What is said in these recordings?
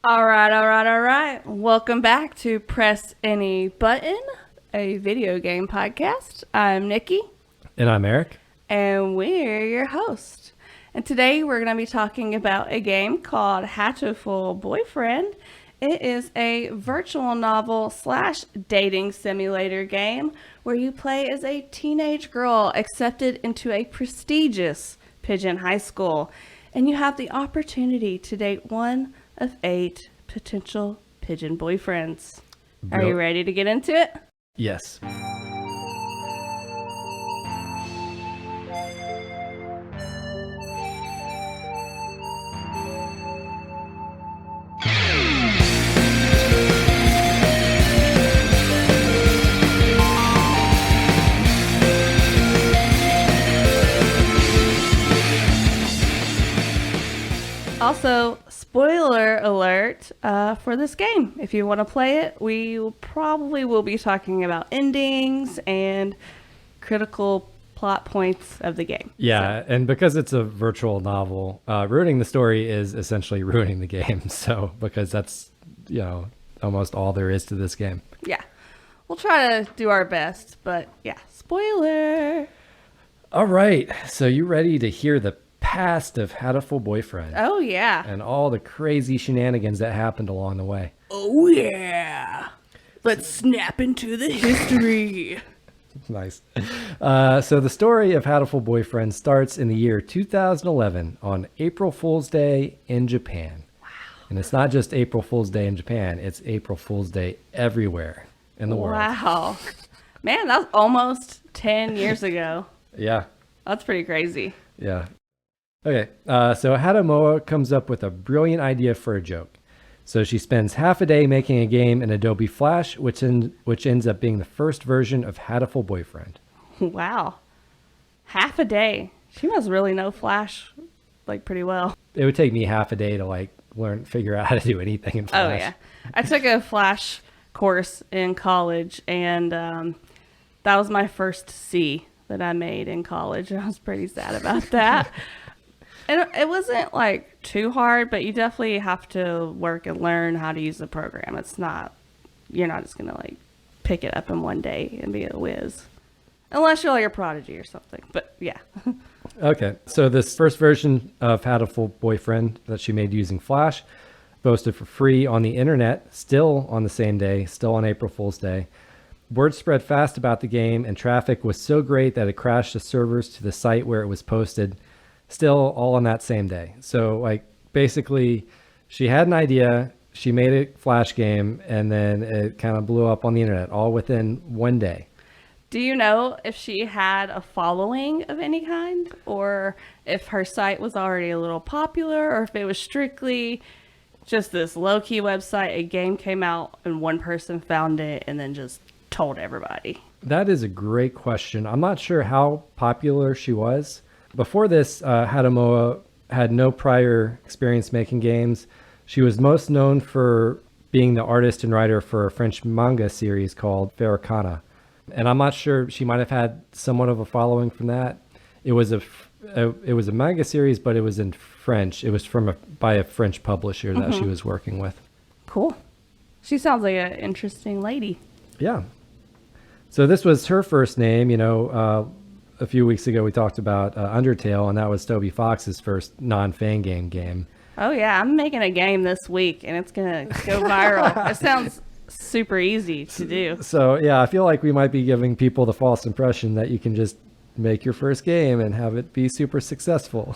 All right. Welcome back to Press Any Button, a video game podcast. I'm Nikki. And I'm Eric. And we're your hosts. And today we're going to be talking about a game called Hatoful Boyfriend. It is a virtual novel / dating simulator game where you play as a teenage girl accepted into a prestigious Pigeon high school. And you have the opportunity to date one of 8 potential pigeon boyfriends. Are you ready to get into it? Yes. Also, spoiler alert for this game. If you want to play it, we probably will be talking about endings and critical plot points of the game. Yeah, and because it's a virtual novel, ruining the story is essentially ruining the game. So, because that's, almost all there is to this game. Yeah. We'll try to do our best, but yeah, spoiler. All right. So, you ready to hear the past of Hatoful Boyfriend? Oh, yeah. And all the crazy shenanigans that happened along the way. Oh, yeah. Let's snap into the history. Nice. So the story of Hatoful Boyfriend starts in the year 2011 on April Fool's Day in Japan. Wow. And it's not just April Fool's Day in Japan, it's April Fool's Day everywhere in the world. Wow. Man, that was almost 10 years ago. Yeah. That's pretty crazy. Yeah. Okay, so Hato Moa comes up with a brilliant idea for a joke. So she spends half a day making a game in Adobe Flash, which ends up being the first version of Hatoful Boyfriend. Wow. Half a day. She must really know Flash, pretty well. It would take me half a day to, figure out how to do anything in Flash. Oh, yeah. I took a Flash course in college, and that was my first C that I made in college. I was pretty sad about that. And it wasn't too hard, but you definitely have to work and learn how to use the program. It's not, you're not just going to pick it up in one day and be a whiz. Unless you're a prodigy or something, but yeah. Okay, so this first version of Hatoful Boyfriend that she made using Flash, posted for free on the internet, still on the same day, still on April Fool's Day. Word spread fast about the game, and traffic was so great that it crashed the servers to the site where it was posted. Still all on that same day. So basically she had an idea, she made a Flash game, and then it kind of blew up on the internet all within one day. Do you know if she had a following of any kind, or if her site was already a little popular, or if it was strictly just this low-key website, a game came out and one person found it and then just told everybody? That is a great question. I'm not sure how popular she was. Before this, Hato Moa had no prior experience making games. She was most known for being the artist and writer for a French manga series called Farrakana. And I'm not sure, she might have had somewhat of a following from that. It was a manga series, but it was in French. It was by a French publisher that she was working with. Cool. She sounds like an interesting lady. Yeah. So this was her first name, a few weeks ago we talked about Undertale, and that was Toby Fox's first non-Fangame game. Oh yeah, I'm making a game this week, and it's gonna go viral. It sounds super easy to do. So yeah, I feel like we might be giving people the false impression that you can just make your first game and have it be super successful.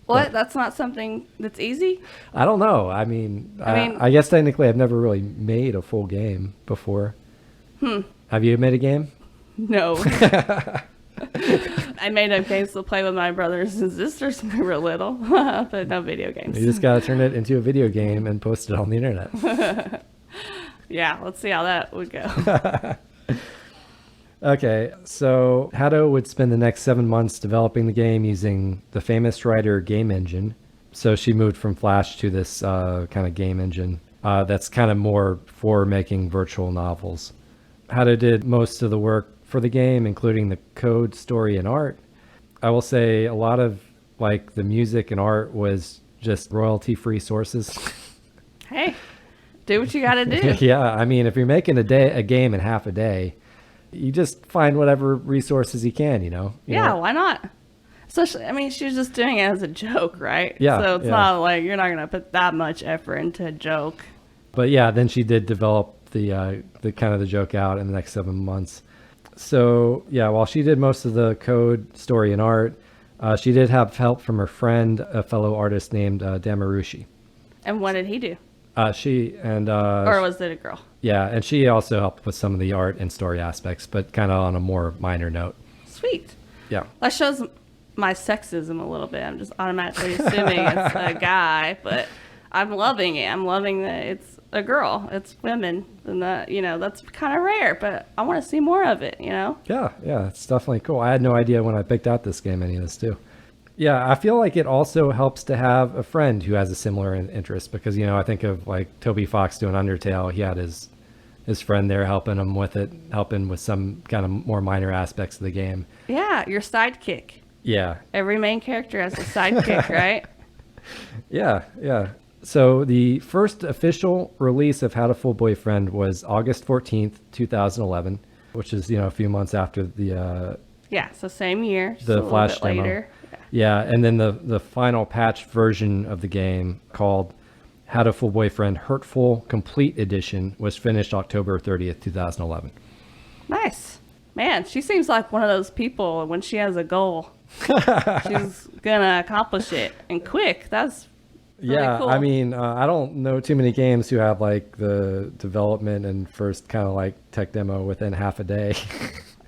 What? That's not something that's easy? I don't know. I guess technically I've never really made a full game before. Have you made a game? No. I made up games to play with my brothers and sisters when we were little, but no video games. You just gotta turn it into a video game and post it on the internet. Yeah, let's see how that would go. Okay, so Hato would spend the next 7 months developing the game using the famous writer Game Engine. So she moved from Flash to this kind of game engine that's kind of more for making virtual novels. Hato did most of the work for the game, including the code, story, and art. I will say a lot of the music and art was just royalty-free sources. Hey, do what you got to do. Yeah, I mean, if you're making a game in half a day, you just find whatever resources you can, you know? You Yeah, know? why not? Especially, I mean, she was just doing it as a joke, right? Yeah, So it's yeah. not like you're not going to put that much effort into a joke. But yeah, then she did develop the kind of the joke out in the next 7 months. So yeah, while she did most of the code, story, and art, she did have help from her friend, a fellow artist named Damarushi. And what did he do? Or was it a girl? Yeah, and she also helped with some of the art and story aspects, but kind of on a more minor note. Sweet. Yeah. That shows my sexism a little bit. I'm just automatically assuming it's a guy, but I'm loving it. I'm loving that it's a girl. It's women, and that, you know, that's kind of rare, but I want to see more of it, you know? Yeah, it's definitely cool. I had no idea when I picked out this game any of this too. Yeah, I feel like it also helps to have a friend who has a similar interest because, you know, I think of like Toby Fox doing Undertale. He had his friend there helping him with it, helping with some kind of more minor aspects of the game. Yeah, your sidekick. Yeah. Every main character has a sidekick, right? Yeah. So the first official release of Hatoful Boyfriend was August 14th, 2011, which is, you know, a few months after the Yeah, so same year, just the a Flash little bit demo. later. Yeah, and then the final patch version of the game called Hatoful Boyfriend Hurtful Complete Edition was finished October 30th, 2011. Nice. Man, she seems like one of those people when she has a goal, she's gonna accomplish it and quick. That's really Yeah, cool. I mean, I don't know too many games who have like the development and first kind of like tech demo within half a day.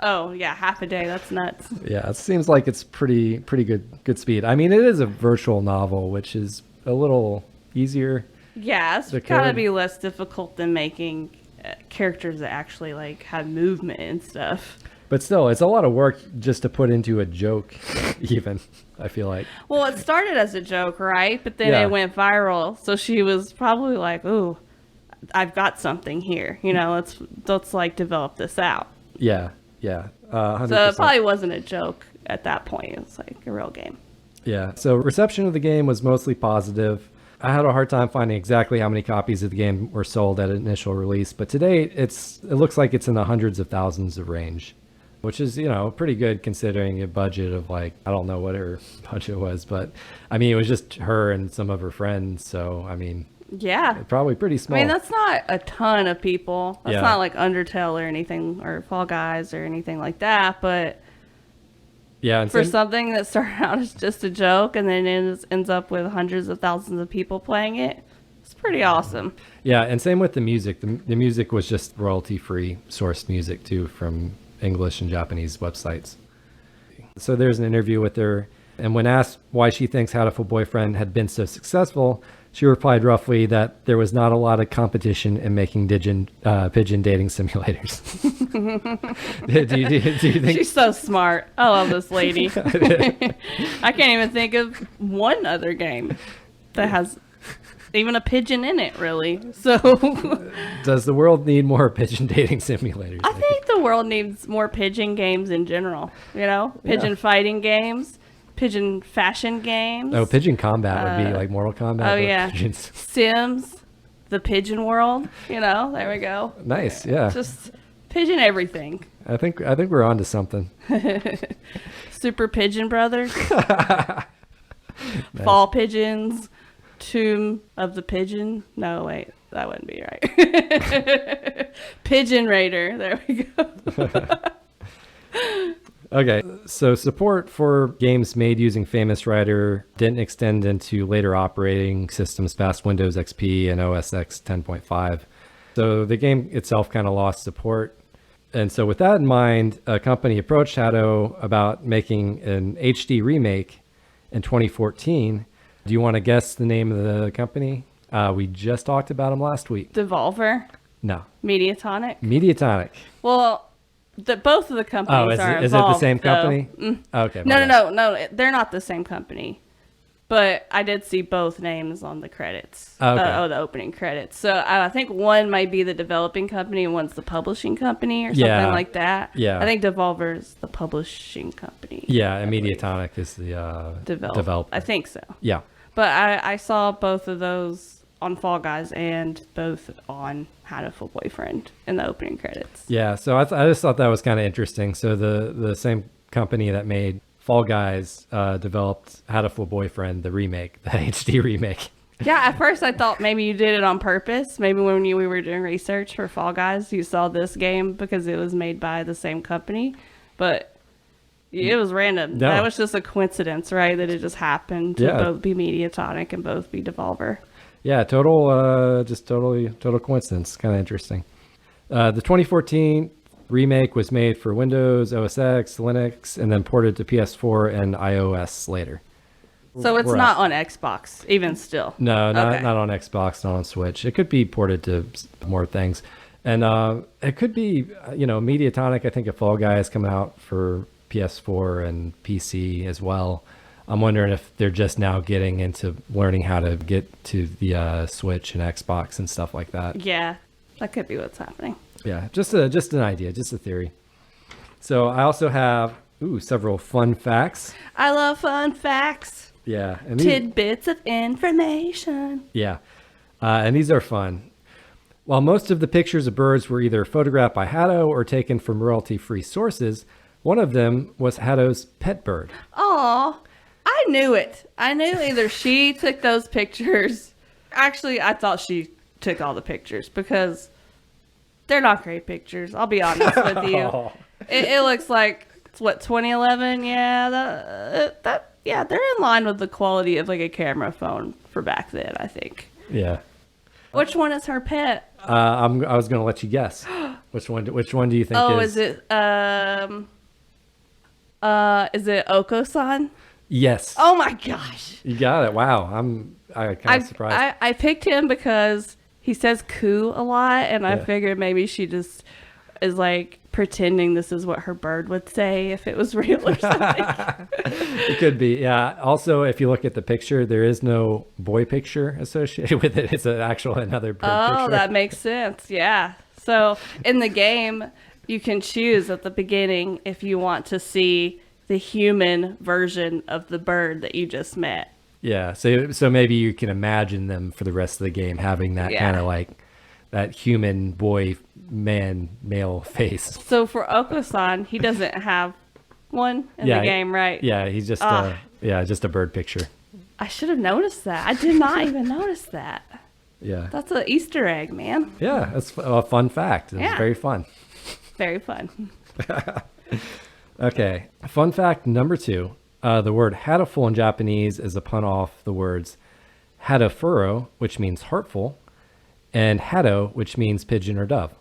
Oh yeah, half a day. That's nuts. Yeah, it seems like it's pretty good speed. I mean, it is a virtual novel, which is a little easier. Yeah, it's The gotta code. be less difficult than making characters that actually like have movement and stuff. But still, it's a lot of work just to put into a joke, even, I feel like. Well, it started as a joke, right? But then Yeah. it went viral, so she was probably like, "Ooh, I've got something here. You know, let's like develop this out." Yeah, 100%. So it probably wasn't a joke at that point. It was like a real game. Yeah, so reception of the game was mostly positive. I had a hard time finding exactly how many copies of the game were sold at initial release, but today it looks like it's in the hundreds of thousands of range, which is, you know, pretty good considering a budget of like, I don't know what her budget was, but I mean, it was just her and some of her friends. So, I mean, Yeah. probably pretty small. I mean, that's not a ton of people. That's Yeah. not like Undertale or anything, or Fall Guys or anything like that. But yeah, and for same- something that started out as just a joke and then ends up with hundreds of thousands of people playing it, it's pretty awesome. Yeah, and same with the music. The music was just royalty-free sourced music too from English and Japanese websites. So there's an interview with her, and when asked why she thinks Hatoful Boyfriend had been so successful, she replied roughly that there was not a lot of competition in making pigeon dating simulators. do you think? She's so smart. I love this lady. I can't even think of one other game that has even a pigeon in it, really. So Does the world need more pigeon dating simulators? I think the world needs more pigeon games in general. You know, pigeon fighting games, pigeon fashion games. Oh, pigeon combat would be like Mortal Kombat. Oh but yeah, pigeons. Sims, the pigeon world. You know, there we go. Nice, yeah. Just pigeon everything. I think we're onto something. Super Pigeon Brothers. Fall Pigeons. Tomb of the Pigeon. No, wait. That wouldn't be right. Pigeon Raider. There we go. Okay, so support for games made using Famous Writer didn't extend into later operating systems past Windows XP and OS X 10.5. So the game itself kind of lost support. And so with that in mind, a company approached Hato about making an HD remake in 2014. Do you want to guess the name of the company? We just talked about them last week. Devolver. No. Mediatonic. Mediatonic. Well, both of the companies are is it the involved, same though. company? Okay. my bad. No. They're not the same company. But I did see both names on the credits. Oh, okay. The opening credits. So I think one might be the developing company and one's the publishing company or something Yeah. like that. Yeah. I think Devolver is the publishing company. Yeah, and Mediatonic is the developer. I think so. Yeah. But I saw both of those on Fall Guys and both on Hatoful Boyfriend in the opening credits. Yeah, so I just thought that was kind of interesting. So the same company that made Fall Guys developed Hatoful Boyfriend, the remake, the HD remake. Yeah, at first I thought maybe you did it on purpose. Maybe when we were doing research for Fall Guys, you saw this game because it was made by the same company. But it was random. No. That was just a coincidence, right? That it just happened to both be Mediatonic and both be Devolver. Yeah, total coincidence. Kind of interesting. The 2014 remake was made for Windows, OS X, Linux, and then ported to PS4 and iOS later. So it's not on Xbox, even still. No, not on Xbox, not on Switch. It could be ported to more things. And it could be, Mediatonic, I think a Fall Guys come out for PS4 and PC as well. I'm wondering if they're just now getting into learning how to get to the Switch and Xbox and stuff like that. Yeah, that could be what's happening. Yeah, just an idea, just a theory. So I also have several fun facts. I love fun facts. Yeah. And Tidbits of information. Yeah. And these are fun. While most of the pictures of birds were either photographed by Hato or taken from royalty-free sources, one of them was Hato's pet bird. Aw, I knew it. I knew either she took those pictures. Actually, I thought she took all the pictures because they're not great pictures. I'll be honest with you. It looks like, it's 2011? Yeah, yeah, they're in line with the quality of like a camera phone for back then, I think. Yeah. Which one is her pet? I was going to let you guess. Which one do you think is it Oko-san? Yes. Oh my gosh. You got it. Wow. I'm kind of surprised. I picked him because he says "coo" a lot, and I figured maybe she just is like pretending this is what her bird would say if it was real or something. It could be, yeah. Also, if you look at the picture, there is no boy picture associated with it. It's another bird picture. Oh, that makes sense. Yeah. So in the game, you can choose at the beginning if you want to see the human version of the bird that you just met. Yeah. So maybe you can imagine them for the rest of the game having that kind of like that human boy male face. So for Oko-san, he doesn't have one in the game, right? Yeah, he's just just a bird picture. I should have noticed that. I did not even notice that. Yeah. That's an Easter egg, man. Yeah, that's a fun fact. It's very fun. Very fun. Okay. Fun fact number 2. The word hatoful in Japanese is a pun off the words hatofuro, which means heartful, and hato, which means pigeon or dove.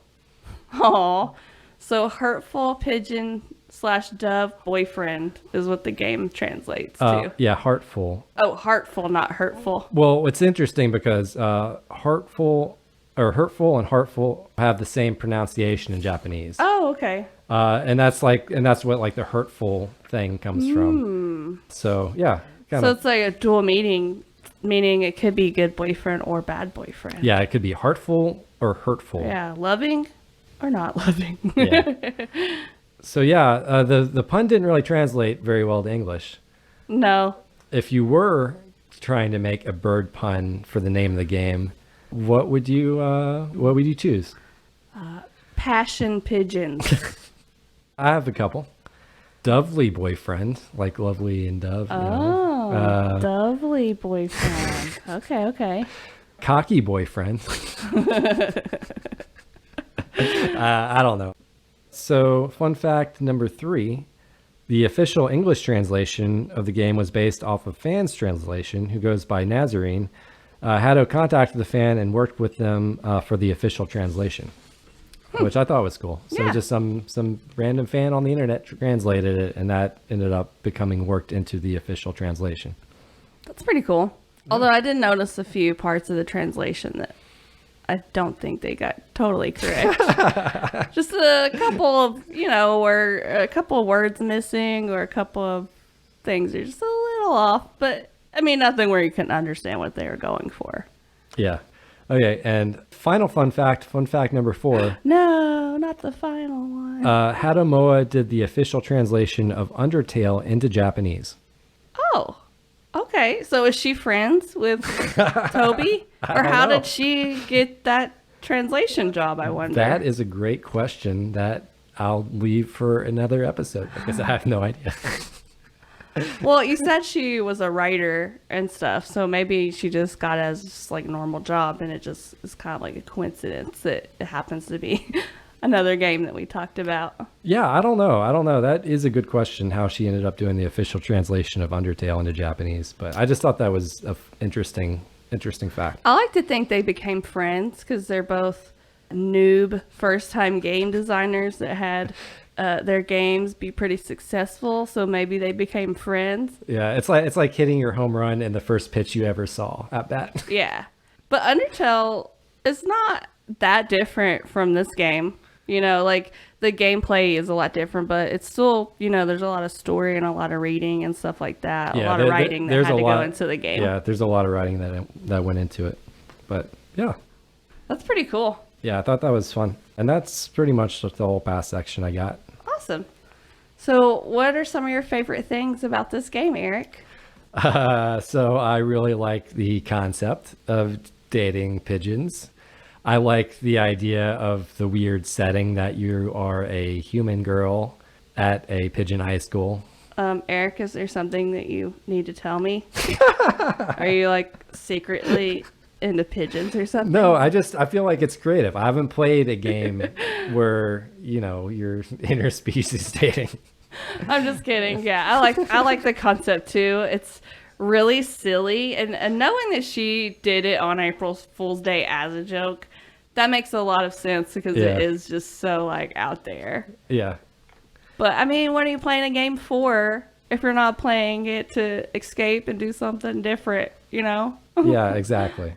Oh, so hurtful pigeon / dove boyfriend is what the game translates to. Yeah, heartful. Oh, heartful, not hurtful. Well, it's interesting because hurtful and heartful have the same pronunciation in Japanese. Oh, okay. And that's what the hurtful thing comes from. So yeah. So it's like a dual meaning it could be good boyfriend or bad boyfriend. Yeah, it could be heartful or hurtful. Yeah, loving or not loving. Yeah. So yeah, the pun didn't really translate very well to English. No. If you were trying to make a bird pun for the name of the game, what would you choose? Passion pigeons. I have a couple. Dovely boyfriend, like lovely and dove. Dovely boyfriend. Okay. Cocky boyfriend. I don't know. So, fun fact number 3, the official English translation of the game was based off of fan's translation, who goes by Nazarene. Hato contacted the fan and worked with them for the official translation, which I thought was cool. So just some random fan on the internet translated it, and that ended up becoming worked into the official translation. That's pretty cool. Yeah. Although I did notice a few parts of the translation that I don't think they got totally correct. Just a couple of, where a couple of words missing or a couple of things are just a little off. But, I mean, nothing where you couldn't understand what they were going for. Yeah. Okay, and final fun fact number 4. No, not the final one. Hato Moa did the official translation of Undertale into Japanese. Oh. Okay, so is she friends with Toby? Or don't how know. did she get that translation job, I wonder? That is a great question that I'll leave for another episode because I have no idea. Well, you said she was a writer and stuff, so maybe she just got it as just like a normal job, and it just is kind of like a coincidence that it happens to be another game that we talked about. Yeah, I don't know. That is a good question, how she ended up doing the official translation of Undertale into Japanese. But I just thought that was an interesting fact. I like to think they became friends because they're both noob first-time game designers that had their games be pretty successful, so maybe they became friends. Yeah, it's like hitting your home run in the first pitch you ever saw at bat. Yeah. But Undertale is not that different from this game. You know, like the gameplay is a lot different, but it's still, you know, there's a lot of story and a lot of reading and stuff like that. Yeah, a lot of writing that there's had a to lot, go into the game. Yeah, there's a lot of writing that went into it. But yeah. That's pretty cool. Yeah, I thought that was fun. And that's pretty much the whole past section I got. Awesome. So what are some of your favorite things about this game, Eric? So I really like the concept of dating pigeons. I like the idea of the weird setting that you are a human girl at a pigeon high school. Eric, is there something that you need to tell me? Are you like secretly into pigeons or something? No, I feel like it's creative. I haven't played a game where, you know, you're interspecies dating. I'm just kidding. Yeah, I like the concept too. It's really silly, and knowing that she did it on April Fool's Day as a joke, that makes a lot of sense because Yeah. it is just so like out there. Yeah. But I mean, what are you playing a game for if you're not playing it to escape and do something different, you know? Yeah, exactly.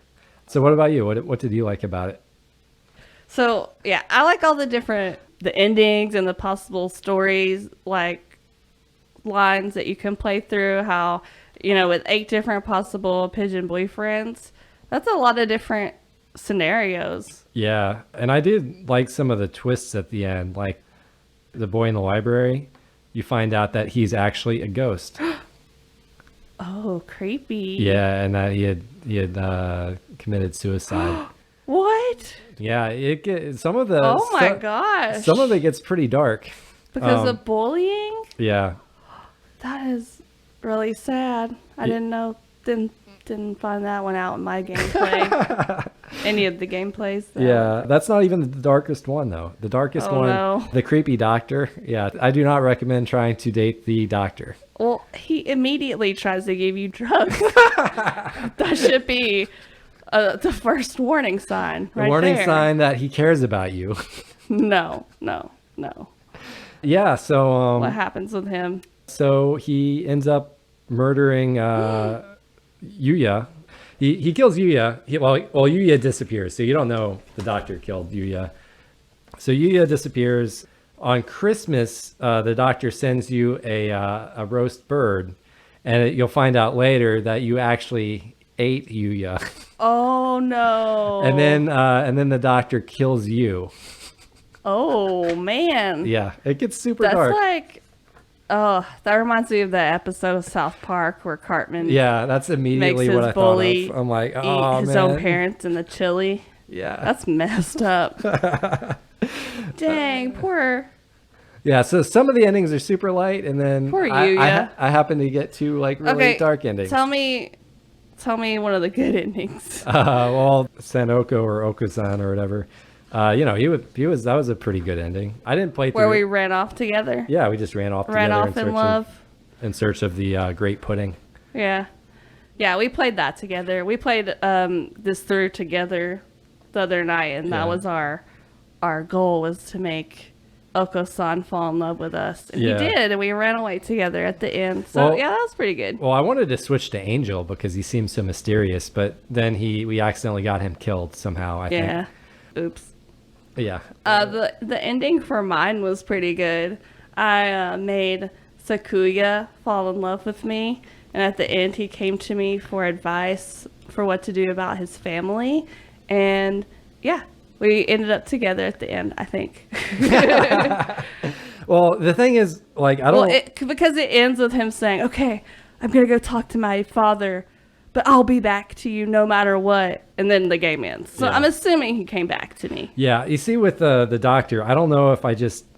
So what about you? What did you like about it? So yeah, I like all the endings and the possible stories, like lines that you can play through. How, you know, with 8 different possible pigeon boyfriends, that's a lot of different scenarios. Yeah, and I did like some of the twists at the end, like the boy in the library. You find out that he's actually a ghost. Oh, creepy. Yeah, and that he had committed suicide. What? Yeah, some of the Oh my gosh. some of it gets pretty dark. Because of bullying? Yeah, That is really sad. I didn't know. Didn't find that one out in my gameplay. Any of the gameplays. Though. yeah, that's not even the darkest one though. The darkest Oh, one, no. the creepy doctor. Yeah, I do not recommend trying to date the doctor. Well, he immediately tries to give you drugs. That should be the first warning sign. The Right warning there. sign that he cares about you. No. Yeah, so What happens with him? so he ends up murdering Yuya. He kills Yuya. Well, Yuya disappears, so you don't know the doctor killed Yuya. So Yuya disappears. On Christmas, the doctor sends you a roast bird, and you'll find out later that you actually ate Yuya. Oh no. And then the doctor kills you. Oh man. Yeah, it gets super That's dark. like. Oh, that reminds me of the episode of South Park where Cartman Yeah, that's makes immediately his what I thought bully of. I'm like, eat oh his man. own parents in the chili. Yeah. That's messed up. Dang, poor. Yeah, so some of the endings are super light, and then Poor I Yuya. happen to get to like really Okay, dark endings. Tell me one of the good endings. Well, Sanoko or Okuzan or whatever. You know, that was a pretty good ending. I didn't play through. Where we ran off together. Yeah, we just ran off Ran together off in love. in search of the great pudding. Yeah. Yeah, we played that together. We played this through together the other night, and that Yeah. was our goal was to make Oko-san fall in love with us. And Yeah. he did, and we ran away together at the end. So, Well- yeah, that was pretty good. Well, I wanted to switch to Angel because he seems so mysterious, but then we accidentally got him killed somehow, I Yeah. Oops. think. Yeah. The ending for mine was pretty good. I made Sakuya fall in love with me, and at the end he came to me for advice for what to do about his family, and yeah, we ended up together at the end, I think. Well, the thing is, like, I don't. Well, because it ends with him saying, "Okay, I'm going to go talk to my father, but I'll be back to you no matter what. And then the game ends. So Yeah. I'm assuming he came back to me. Yeah, you see with the doctor, I don't know if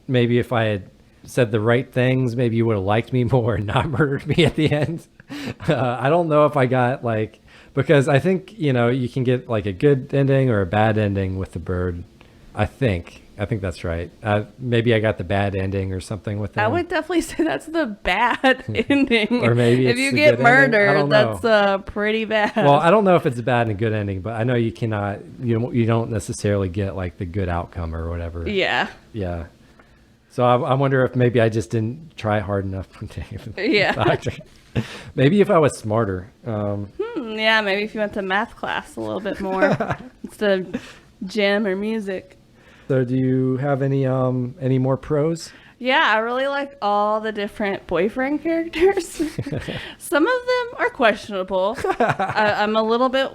maybe if I had said the right things, maybe you would have liked me more and not murdered me at the end. I don't know if I got because I think, you can get like a good ending or a bad ending with the bird. I think that's right. Maybe I got the bad ending or something with him. I would definitely say that's the bad ending. Or maybe if it's you the get good ending. I murdered, don't that's pretty bad. Well, I don't know if it's a bad and a good ending, but I know you cannot, you don't necessarily get like the good outcome or whatever. Yeah. Yeah. So I wonder if maybe I just didn't try hard enough. Yeah. Maybe if I was smarter. Yeah, maybe if you went to math class a little bit more instead of gym or music. So do you have any more pros? Yeah, I really like all the different boyfriend characters. Some of them are questionable. I'm a little bit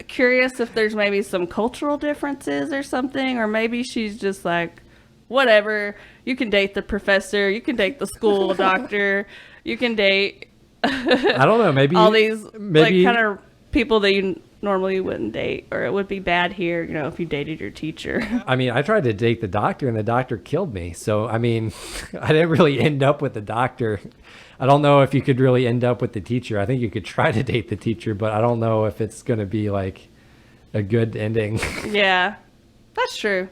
curious if there's maybe some cultural differences or something, or maybe she's just like, whatever, you can date the professor, you can date the school doctor, you can date I don't know, maybe all these like kind of people that you normally wouldn't date, or it would be bad here, if you dated your teacher. I mean, I tried to date the doctor and the doctor killed me. So, I mean, I didn't really end up with the doctor. I don't know if you could really end up with the teacher. I think you could try to date the teacher, but I don't know if it's going to be like a good ending. Yeah, that's true.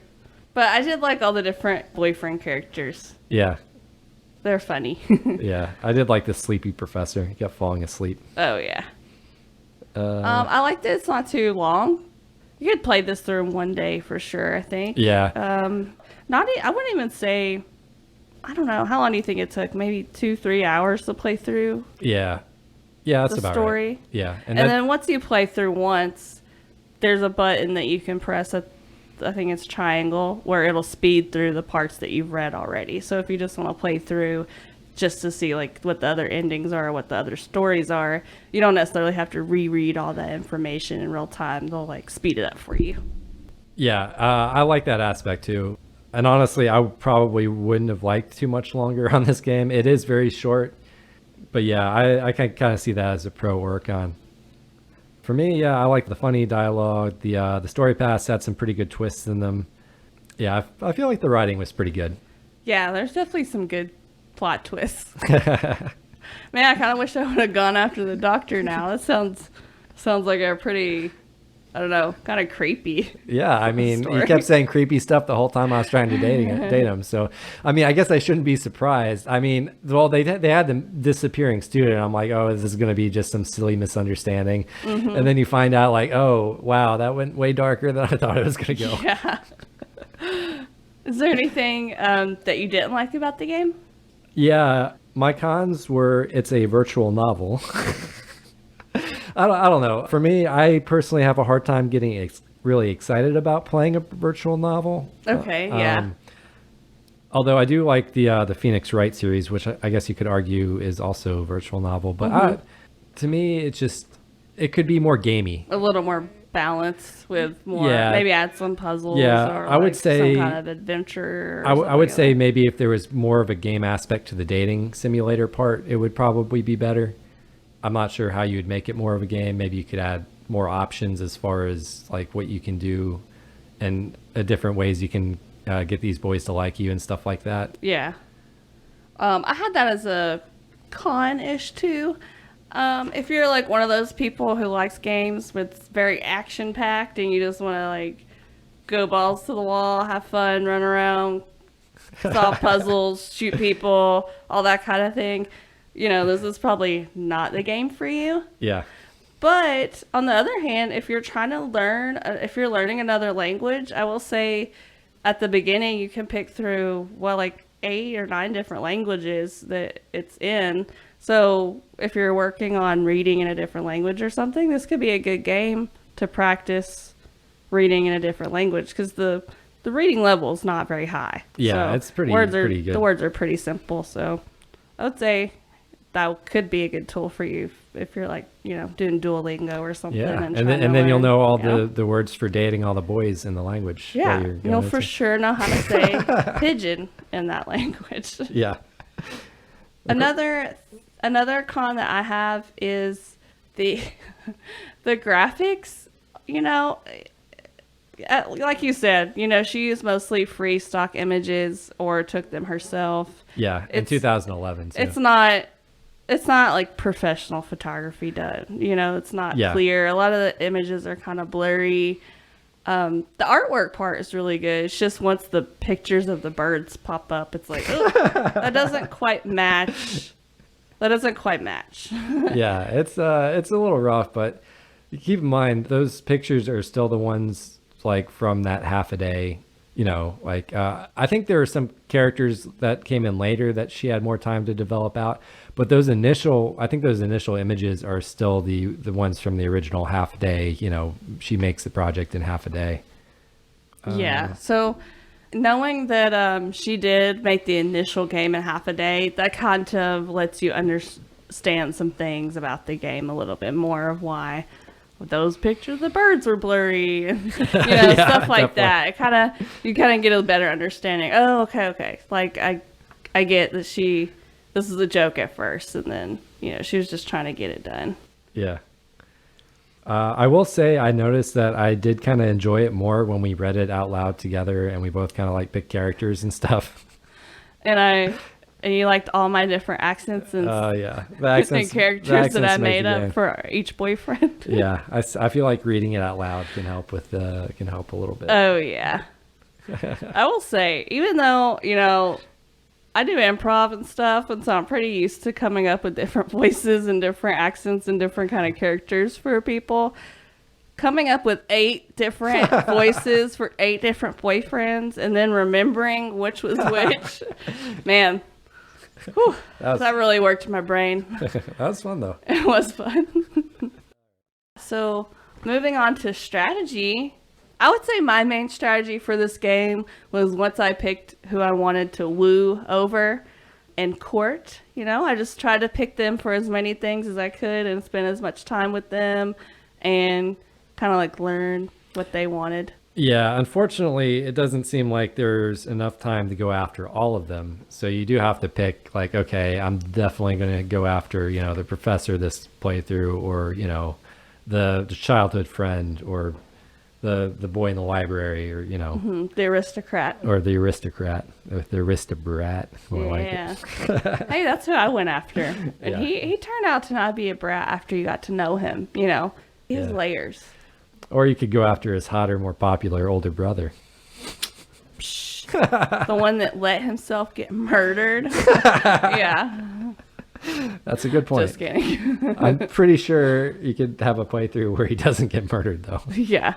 But I did like all the different boyfriend characters. Yeah. They're funny. Yeah. I did like the sleepy professor. He kept falling asleep. Oh, yeah. I like that it's not too long. You could play this through in one day for sure, I think. Yeah. I wouldn't even say, I don't know, how long do you think it took? Maybe 2-3 hours to play through Yeah. Yeah, that's the about story. right. Yeah. And then once you play through once, there's a button that you can press at, I think it's triangle, where it'll speed through the parts that you've read already. So if you just want to play through just to see like what the other endings are, what the other stories are, you don't necessarily have to reread all that information in real time. They'll like speed it up for you. Yeah, I like that aspect too. And honestly, I probably wouldn't have liked too much longer on this game. It is very short, but yeah, I can kind of see that as a pro work on. For me, yeah, I like the funny dialogue. The story paths had some pretty good twists in them. Yeah, I feel like the writing was pretty good. Yeah, there's definitely some good plot twists. Man, I kind of wish I would have gone after the doctor now. That sounds like a pretty, I don't know, kind of creepy. Yeah, I mean, story. you kept saying creepy stuff the whole time I was trying to date him. So, I mean, I guess I shouldn't be surprised. I mean, well, they had the disappearing student. I'm like, oh, this is going to be just some silly misunderstanding. Mm-hmm. And then you find out like, oh, wow, that went way darker than I thought it was going to go. Yeah. Is there anything that you didn't like about the game? Yeah, my cons were it's a virtual novel. I don't know. For me, I personally have a hard time getting really excited about playing a virtual novel. Okay, yeah. Although I do like the Phoenix Wright series, which I guess you could argue is also a virtual novel. But to me, it could be more gamey. A little more balanced with more, maybe add some puzzles. Yeah, or I would say some kind of adventure. I would say maybe if there was more of a game aspect to the dating simulator part, it would probably be better. I'm not sure how you would make it more of a game. Maybe you could add more options as far as like what you can do and different ways you can get these boys to like you and stuff like that. Yeah. I had that as a con-ish too. If you're like one of those people who likes games with very action-packed and you just want to like go balls to the wall, have fun, run around, solve puzzles, shoot people, all that kind of thing, this is probably not the game for you. Yeah. But on the other hand, if you're trying to learn, if you're learning another language, I will say at the beginning you can pick through, like 8 or 9 different languages that it's in. So if you're working on reading in a different language or something, this could be a good game to practice reading in a different language because the reading level is not very high. Yeah, so it's pretty good. The words are pretty simple. So I would say that could be a good tool for you if you're like, doing Duolingo or something. Yeah, and then you'll know all the words for dating all the boys in the language. Yeah, you'll for sure know how to say pigeon in that language. Yeah. Another Another con that I have is the the graphics. You know, like you said, you know, she used mostly free stock images or took them herself. Yeah, in 2011. So. It's not like professional photography done. You know, it's not clear. A lot of the images are kind of blurry. The artwork part is really good. It's just once the pictures of the birds pop up, it's like, that doesn't quite match. That doesn't quite match. Yeah, it's a little rough, but keep in mind those pictures are still the ones like from that half a day. You know, like I think there are some characters that came in later that she had more time to develop out, but those initial images are still the ones from the original half day. You know, she makes the project in half a day. Yeah. So knowing that she did make the initial game in half a day, that kind of lets you understand some things about the game a little bit more of why those pictures, the birds were blurry, and stuff like that. You kind of get a better understanding. Oh, okay. Like I get that this is a joke at first, and then she was just trying to get it done. Yeah. I will say I noticed that I did kind of enjoy it more when we read it out loud together, and we both kind of like picked characters and stuff. And you liked all my different accents and and characters that I made up for each boyfriend. Yeah, I feel like reading it out loud can help a little bit. Oh yeah. I will say, even though I do improv and stuff, and so I'm pretty used to coming up with different voices and different accents and different kind of characters for people. Coming up with 8 different voices for 8 different boyfriends and then remembering which was which, man. Whew, that really worked my brain. That was fun, though. It was fun. So, moving on to strategy, I would say my main strategy for this game was once I picked who I wanted to woo over and court. I just tried to pick them for as many things as I could and spend as much time with them and kind of like learn what they wanted. Yeah, unfortunately, it doesn't seem like there's enough time to go after all of them. So you do have to pick, like, okay, I'm definitely going to go after, the professor this playthrough, or, the childhood friend, or the boy in the library, or, the aristocrat. Or the aristocrat, or the aristobrat. Yeah. Hey, that's who I went after. And he turned out to not be a brat after you got to know him, He has layers. Or you could go after his hotter, more popular older brother. The one that let himself get murdered. Yeah. That's a good point. Just kidding. I'm pretty sure you could have a playthrough where he doesn't get murdered, though. Yeah.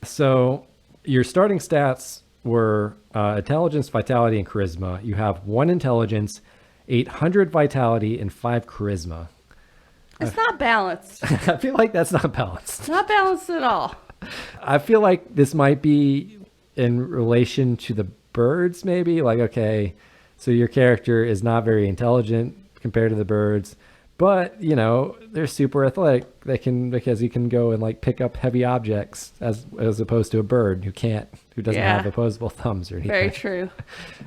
So your starting stats were intelligence, vitality, and charisma. You have 1 intelligence, 800 vitality, and 5 charisma. It's not balanced. I feel like that's not balanced. It's not balanced at all. I feel like this might be in relation to the birds, maybe. Like, okay, so your character is not very intelligent compared to the birds, but, they're super athletic. Because you can go and like pick up heavy objects as opposed to a bird who doesn't have opposable thumbs or anything. Very true.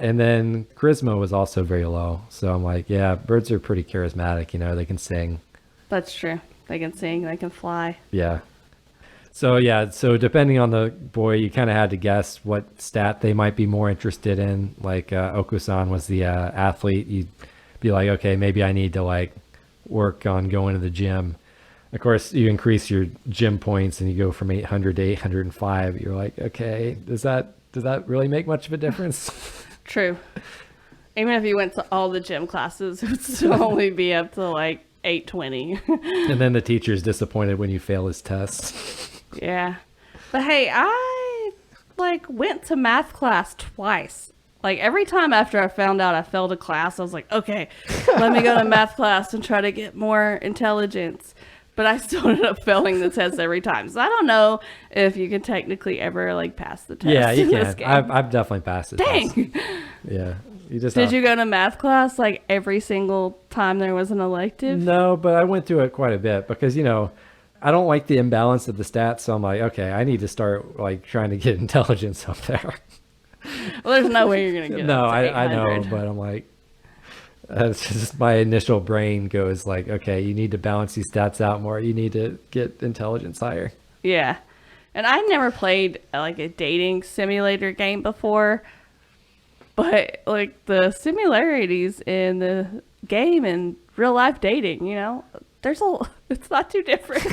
And then charisma was also very low. So I'm like, yeah, birds are pretty charismatic. They can sing. That's true. They can sing, they can fly. Yeah. So depending on the boy, you kind of had to guess what stat they might be more interested in. Like Okusan was the athlete. You'd be like, okay, maybe I need to like work on going to the gym. Of course, you increase your gym points and you go from 800 to 805. You're like, okay, does that really make much of a difference? True. Even if you went to all the gym classes, it would still only be up to like 820. And then the teacher's disappointed when you fail his tests. Yeah. But hey, I went to math class twice. Like every time after I found out I failed a class, I was like, okay, let me go to math class and try to get more intelligence. But I still ended up failing the test every time. So I don't know if you can technically ever pass the test. Yeah, you can. I've definitely passed the test. Dang. Yeah. Did you go to math class every single time there was an elective? No, but I went through it quite a bit because, I don't like the imbalance of the stats. So I'm like, okay, I need to start trying to get intelligence up there. Well, there's no way you're going to get No, up to I know, but I'm like, It's just my initial brain goes like, okay, you need to balance these stats out more. You need to get intelligence higher. Yeah. And I never played like a dating simulator game before, but like the similarities in the game and real life dating, it's not too different.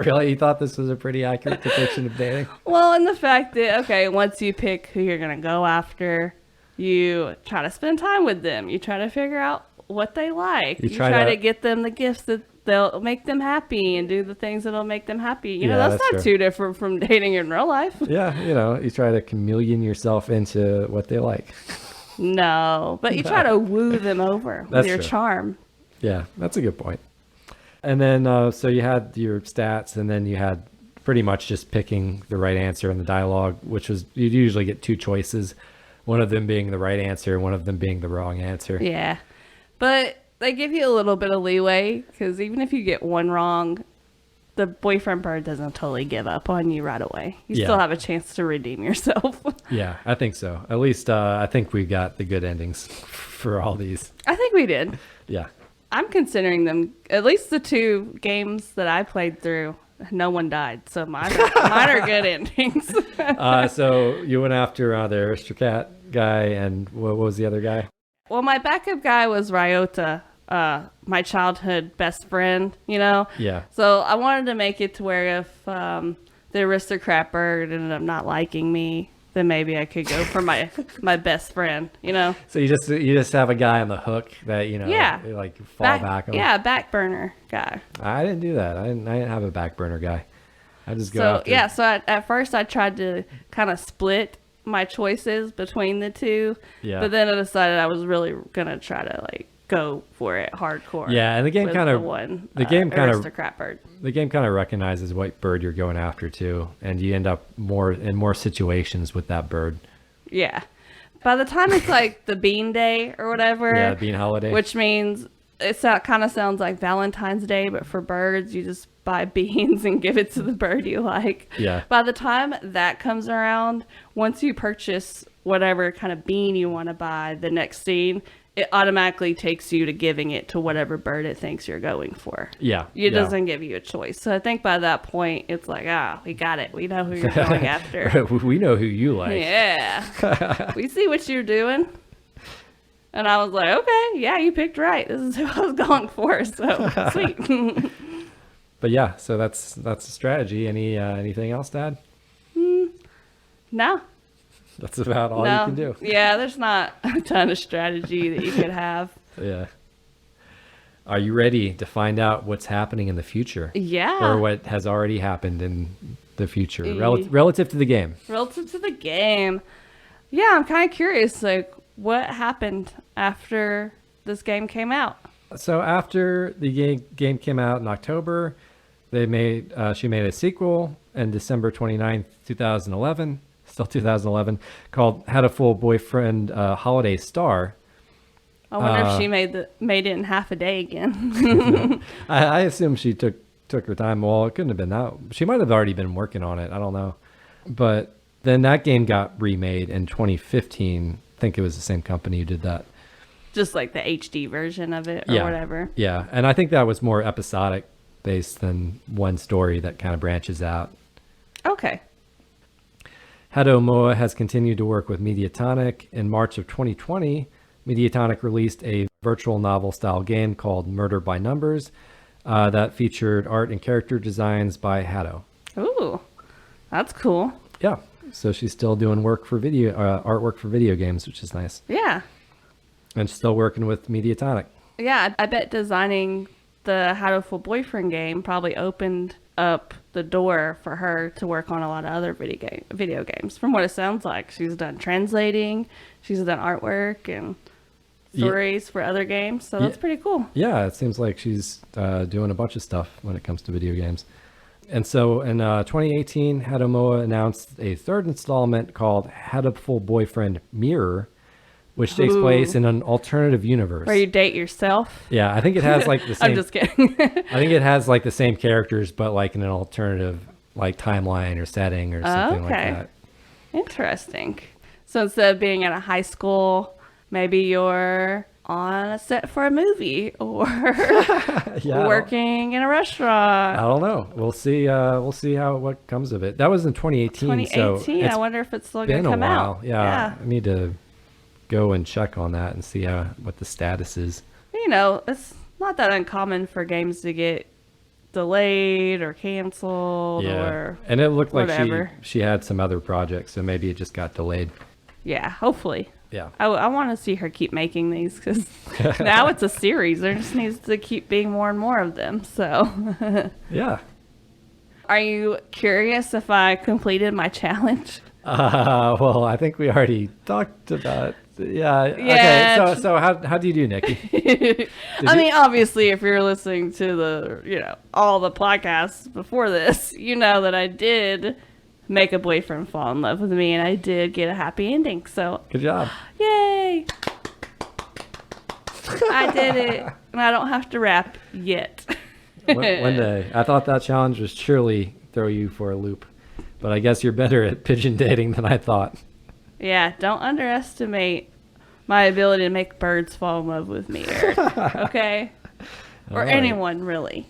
Really? You thought this was a pretty accurate depiction of dating? Well, and the fact that, okay, once you pick who you're going to go after, you try to spend time with them. You try to figure out what they like. You try to get them the gifts that they'll make them happy and do the things that'll make them happy. That's not too different from dating in real life. Yeah, you try to chameleon yourself into what they like. No, but you try to woo them over with your charm. Yeah, that's a good point. And then, so you had your stats, and then you had pretty much just picking the right answer in the dialogue, which was, you'd usually get two choices, one of them being the right answer and one of them being the wrong answer. Yeah, but they give you a little bit of leeway, because even if you get one wrong, the boyfriend bird doesn't totally give up on you right away. You still have a chance to redeem yourself. Yeah, I think so. At least I think we got the good endings for all these. I think we did. Yeah. I'm considering them, at least the two games that I played through, no one died. So mine are good endings. So you went after the aristocrat guy, and what was the other guy? Well, my backup guy was Ryota, my childhood best friend, Yeah. So I wanted to make it to where if the aristocrat bird ended up not liking me, then maybe I could go for my best friend, So you just have a guy on the hook that like fall back on. Yeah, back burner guy. I didn't do that. I didn't have a back burner guy. I just go after. Yeah, so at first I tried to kind of split my choices between the two. Yeah. But then I decided I was really gonna try to go for it hardcore. Yeah, and the game kind of aristocrat bird. The game kind of recognizes what bird you're going after too, and you end up in more situations with that bird. Yeah. By the time it's like the bean day or whatever. Yeah, bean holiday. Which means it kind of sounds like Valentine's Day, but for birds, you just buy beans and give it to the bird you like. Yeah. By the time that comes around, once you purchase whatever kind of bean you want to buy, the next scene, it automatically takes you to giving it to whatever bird it thinks you're going for. Yeah. It doesn't give you a choice. So I think by that point, it's like, we got it. We know who you're going after. We know who you like. Yeah. We see what you're doing. And I was like, okay, yeah, you picked right. This is who I was going for. So sweet. But yeah, so that's the strategy. Anything else, Dad? No. That's about all you can do. Yeah, there's not a ton of strategy that you could have. Yeah. Are you ready to find out what's happening in the future? Yeah. Or what has already happened in the future relative to the game? Relative to the game. Yeah, I'm kind of curious, what happened after this game came out? So after the game came out in October, she made a sequel in December 29th, 2011. Still 2011, called Hatoful Boyfriend Holiday Star. I wonder if she made it in half a day again. I assume she took her time. Well, it couldn't have been that. She might have already been working on it. I don't know. But then that game got remade in 2015. I think it was the same company who did that. Just like the HD version of it or whatever. Yeah, and I think that was more episodic based than one story that kind of branches out. Okay. Hato Moa has continued to work with Mediatonic. In March of 2020, Mediatonic released a virtual novel-style game called Murder by Numbers that featured art and character designs by Hato. Ooh, that's cool. Yeah, so she's still doing artwork for video games, which is nice. Yeah. And still working with Mediatonic. Yeah, I bet designing the Hatoful Boyfriend game probably opened up the door for her to work on a lot of other video games. From what it sounds like, she's done translating, she's done artwork and stories for other games, so that's pretty cool. Yeah, it seems like she's doing a bunch of stuff when it comes to video games. And so in 2018, Hato Moa announced a third installment called Hatoful Boyfriend Mirror, which takes place in an alternative universe. Where you date yourself? Yeah, I think it has the same... I'm just kidding. I think it has the same characters, but in an alternative timeline or setting or something like that. Interesting. So instead of being at a high school, maybe you're on a set for a movie or Yeah, working in a restaurant. I don't know. We'll see. We'll see what comes of it. That was in 2018. 2018. So I wonder if it's still going been to a come while. out. Yeah, I need to go and check on that and see what the status is. You know, it's not that uncommon for games to get delayed or canceled or and it looked whatever. like she had some other projects, so maybe it just got delayed. Yeah, hopefully. Yeah. I want to see her keep making these because now it's a series. There just needs to keep being more and more of them. So, Yeah. are you curious if I completed my challenge? Well, I think we already talked about. Yeah. Yeah. Okay. So how do you do, Nikki? I mean, obviously, if you're listening to all the podcasts before this, you know that I did make a boyfriend fall in love with me, and I did get a happy ending. So, Good job. yay! I did it, and I don't have to rap yet. One day, I thought that challenge was surely throw you for a loop, but I guess you're better at pigeon dating than I thought. Yeah, don't underestimate my ability to make birds fall in love with me, Eric. Okay? Or All right. anyone, really.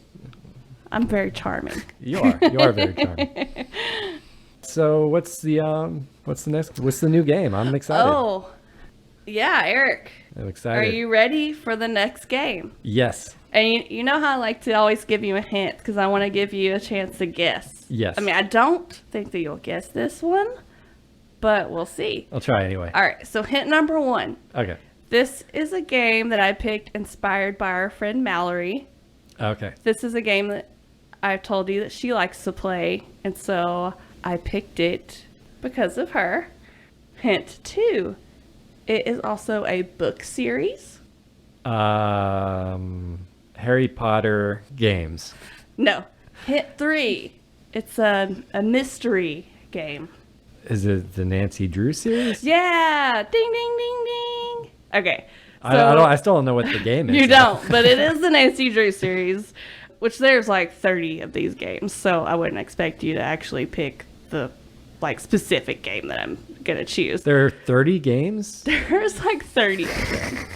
I'm very charming. You are very charming. So what's the new game? I'm excited. Oh, yeah, Eric. I'm Are excited. you ready for the next game? Yes. And you know how I like to always give you a hint because I want to give you a chance to guess. Yes. I mean, I don't think that you'll guess this one, but we'll see. I'll try anyway. All right, so hint number 1. Okay. This is a game that I picked inspired by our friend Mallory. Okay. This is a game that I've told you that she likes to play, and so I picked it because of her. Hint 2. It is also a book series. Harry Potter games. No. Hint 3. It's a mystery game. Is it the Nancy Drew series? Yeah! Ding, ding, ding, ding. Okay. I still don't know what the game is. You so. don't, but it is the Nancy Drew series, which there's like 30 of these games, so I wouldn't expect you to actually pick the specific game that I'm gonna choose. There are 30 games? There's like 30 of them.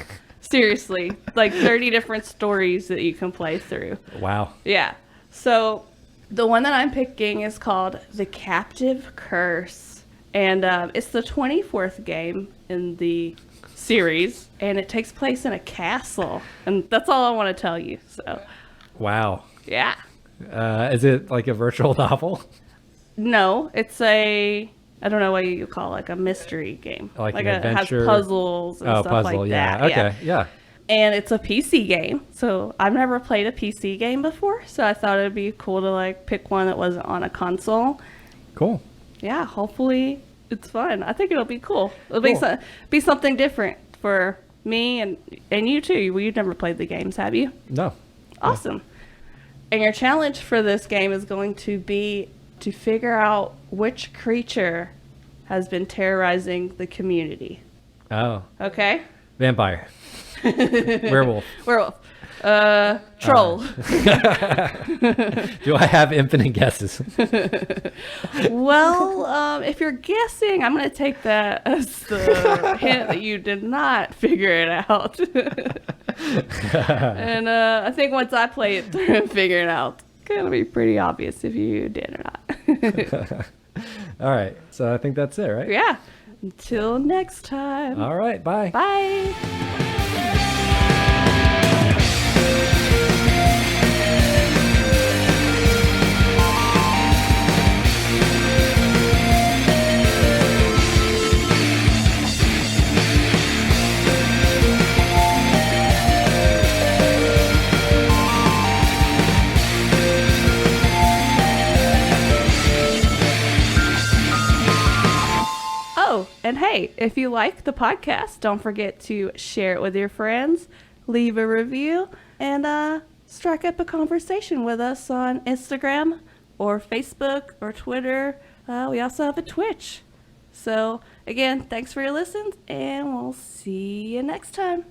Seriously, like 30 different stories that you can play through. Wow. Yeah. So the one that I'm picking is called The Captive Curse, and it's the 24th game in the series, and it takes place in a castle, and that's all I want to tell you. So Wow. yeah. Is it like a virtual novel? No, it's I don't know what you call it, like a mystery game. Like an it adventure? has puzzles and stuff puzzle, like yeah. that. Okay, yeah. And it's a PC game. So I've never played a PC game before, so I thought it'd be cool to like pick one that wasn't on a console. Cool. Yeah, hopefully it's fun. I think it'll be cool. It'll Cool. be something different for me and you too. Well, you've never played the games, have you? No. Awesome. And your challenge for this game is going to be to figure out which creature has been terrorizing the community. Oh. Okay? Vampire. Werewolf. Werewolf. Troll. Do I have infinite guesses? Well, if you're guessing, I'm going to take that as the hint that you did not figure it out. And I think once I play it through and figure it out, it's going to be pretty obvious if you did or not. All right. So I think that's it, right? Yeah. Until next time. All right. Bye. Bye. Oh, and hey, if you like the podcast, don't forget to share it with your friends, leave a review, and strike up a conversation with us on Instagram or Facebook or Twitter. We also have a Twitch. So, again, thanks for your listens, and we'll see you next time.